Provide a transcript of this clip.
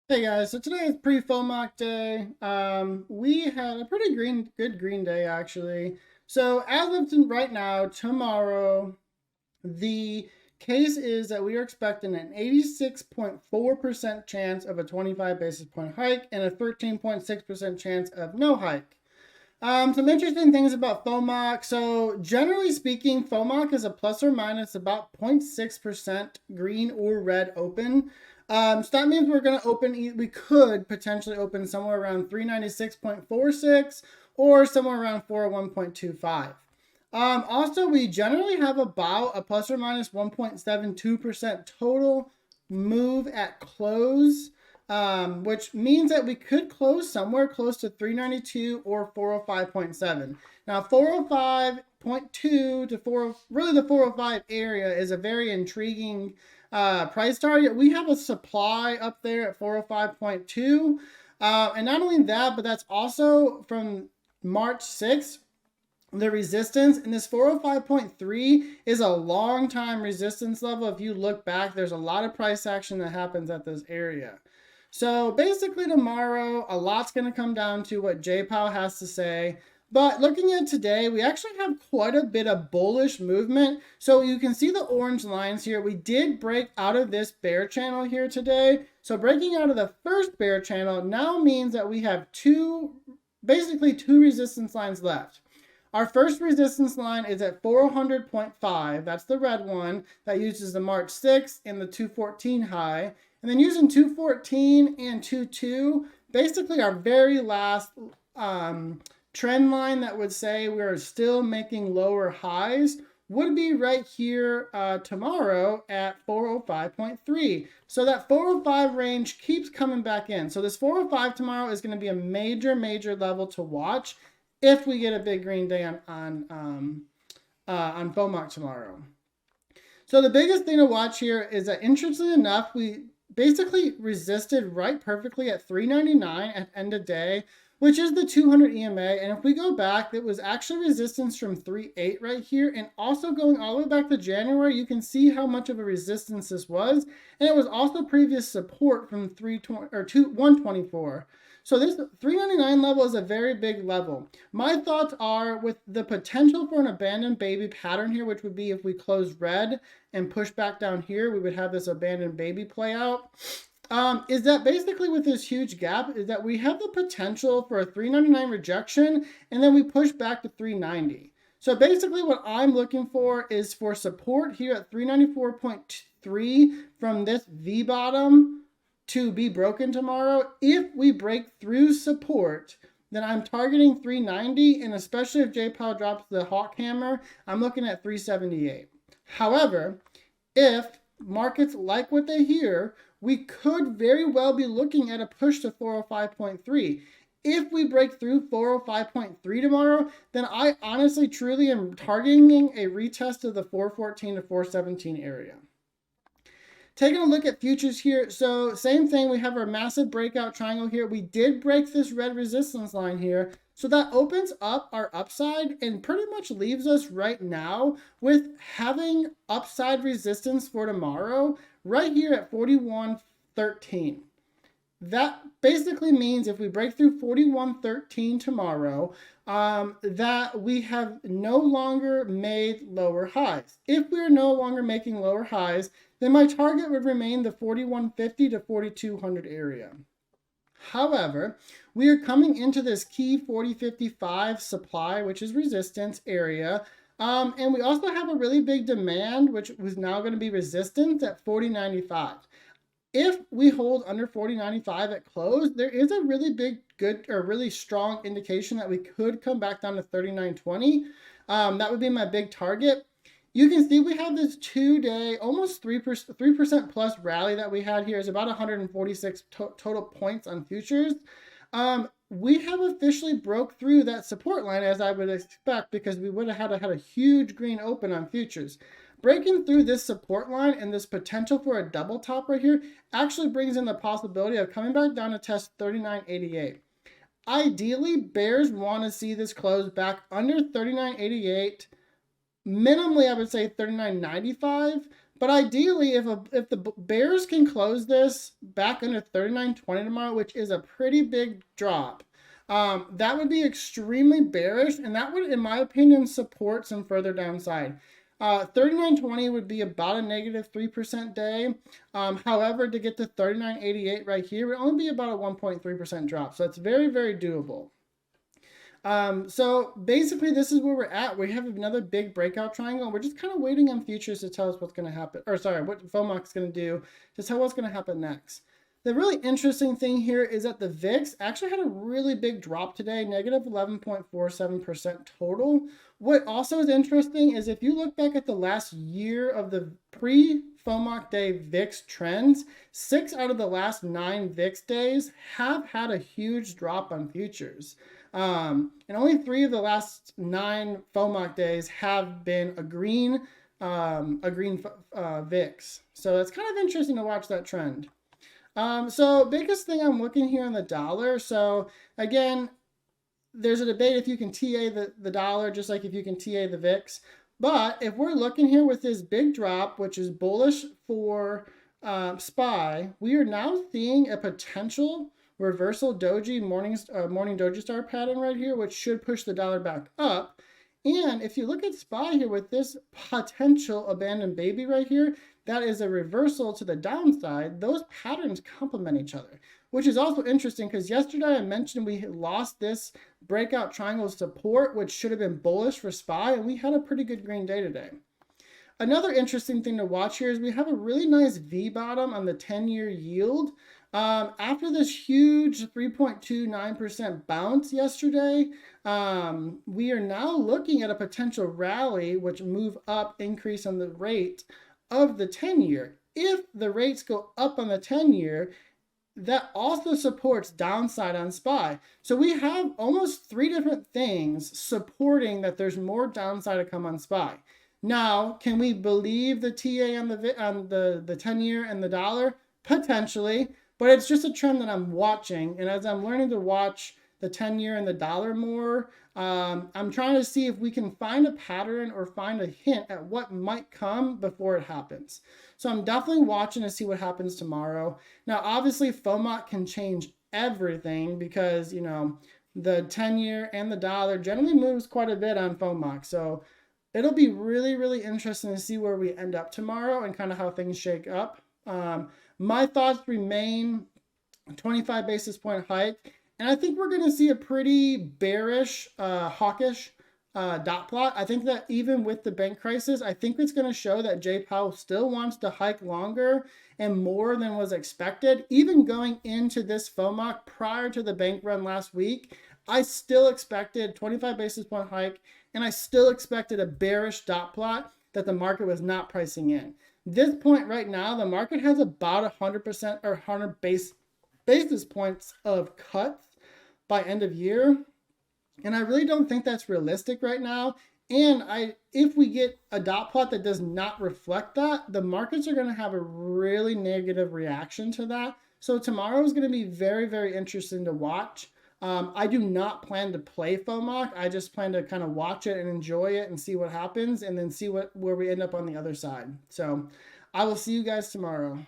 Hey guys, so today is pre-FOMC day. We had a pretty good green day actually. So as of right now, tomorrow, the case is that we are expecting an 86.4% chance of a 25 basis point hike and a 13.6% chance of no hike. Some interesting things about FOMC. So generally speaking, FOMC is a plus or minus about 0.6% green or red open. So that means we're going to we could potentially open somewhere around 396.46 or somewhere around 401.25. Also, we generally have about a plus or minus 1.72% total move at close, which means that we could close somewhere close to 392 or 405.7. Now, 405.2 to 4, really the 405 area is a very intriguing price target. We have a supply up there at 405.2. And not only that, but that's also from March 6th. The resistance in this 405.3 is a long time resistance level. If you look back, there's a lot of price action that happens at this area. So basically tomorrow, a lot's going to come down to what J Powell has to say. But looking at today, we actually have quite a bit of bullish movement. So you can see the orange lines here. We did break out of this bear channel here today. So breaking out of the first bear channel now means that we have basically two resistance lines left. Our first resistance line is at 400.5. That's the red one that uses the March 6th and the 214 high. And then using 214 and 22, basically our very last trend line that would say we're still making lower highs would be right here tomorrow at 405.3. So that 405 range keeps coming back in. So this 405 tomorrow is going to be a major level to watch if we get a big green day on FOMC tomorrow. So the biggest thing to watch here is that, interestingly enough, we basically resisted right perfectly at 399 at end of day, which is the 200 EMA. And if we go back, it was actually resistance from 3.8 right here. And also going all the way back to January, you can see how much of a resistance this was. And it was also previous support from 124. So this 399 level is a very big level. My thoughts are with the potential for an abandoned baby pattern here, which would be if we close red and push back down here, we would have this abandoned baby play out. Is that basically with this huge gap is that we have the potential for a 399 rejection and then we push back to 390. So basically what I'm looking for is for support here at 394.3 from this V bottom to be broken tomorrow. If we break through support, then I'm targeting 390, and especially if J Powell drops the hawk hammer, I'm looking at 378. However, if markets like what they hear, we could very well be looking at a push to 405.3. If we break through 405.3 tomorrow, then I honestly truly am targeting a retest of the 414 to 417 area. Taking a look at futures here, so same thing, we have our massive breakout triangle here. We did break this red resistance line here, so that opens up our upside and pretty much leaves us right now with having upside resistance for tomorrow right here at 41.13. That basically means if we break through 41.13 tomorrow, that we have no longer made lower highs. If we are no longer making lower highs, then my target would remain the 4150 to 4200 area. However, we are coming into this key 4055 supply, which is resistance area. And we also have a really big demand, which was now going to be resistance at 4095. If we hold under 40.95 at close, there is a really big, good, or really strong indication that we could come back down to 39.20. That would be my big target. You can see we have this 2-day, almost 3% plus rally that we had here. Is about 146 total points on futures. We have officially broke through that support line, as I would expect, because we would have had a huge green open on futures. Breaking through this support line and this potential for a double top right here actually brings in the possibility of coming back down to test 39.88. Ideally, bears want to see this close back under 39.88 minimally I would say 39.95. But ideally, if the bears can close this back under 39.20 tomorrow, which is a pretty big drop, that would be extremely bearish, and that would, in my opinion, support some further downside. 39.20 would be about a negative 3% day. However, to get to 39.88 right here would only be about a 1.3% drop. So it's very, very doable. So basically this is where we're at. We have another big breakout triangle. We're just kind of waiting on futures to tell us what's going to happen, or sorry, what FOMC is going to do to tell what's going to happen next. The really interesting thing here is that the VIX actually had a really big drop today, negative 11.47% total. What also is interesting is if you look back at the last year of the pre-FOMC day VIX trends, 6 out of the last 9 VIX days have had a huge drop on futures. And only 3 of the last 9 FOMC days have been a green VIX. So it's kind of interesting to watch that trend. So biggest thing I'm looking here on the dollar. So again, there's a debate if you can TA the dollar, just like if you can TA the VIX. But if we're looking here with this big drop, which is bullish for SPY, we are now seeing a potential reversal doji morning doji star pattern right here, which should push the dollar back up. And if you look at SPY here with this potential abandoned baby right here, that is a reversal to the downside. Those patterns complement each other, which is also interesting because yesterday I mentioned we had lost this breakout triangle support, which should have been bullish for SPY, and we had a pretty good green day today. Another interesting thing to watch here is we have a really nice V bottom on the 10-year yield. After this huge 3.29% bounce yesterday, we are now looking at a potential rally, which move up, increase on the rate of the 10-year. If the rates go up on the 10-year, that also supports downside on SPY. So we have almost 3 different things supporting that there's more downside to come on SPY. Now, can we believe the TA on the 10-year and the dollar? Potentially, but it's just a trend that I'm watching. And as I'm learning to watch the 10-year and the dollar more, I'm trying to see if we can find a pattern or find a hint at what might come before it happens. So I'm definitely watching to see what happens tomorrow. Now, obviously, FOMC can change everything because, you know, the 10-year and the dollar generally moves quite a bit on FOMC. So it'll be really, really interesting to see where we end up tomorrow and kind of how things shake up. My thoughts remain 25 basis point hike. And I think we're going to see a pretty bearish, hawkish dot plot. I think that even with the bank crisis, I think it's going to show that Jay Powell still wants to hike longer and more than was expected. Even going into this FOMC prior to the bank run last week, I still expected 25 basis point hike, and I still expected a bearish dot plot that the market was not pricing in. This point right now, the market has about 100% or 100 basis points of cuts by end of year. And I really don't think that's realistic right now. And if we get a dot plot that does not reflect that, the markets are going to have a really negative reaction to that. So tomorrow is going to be very, very interesting to watch. I do not plan to play FOMC. I just plan to kind of watch it and enjoy it and see what happens and then see where we end up on the other side. So I will see you guys tomorrow.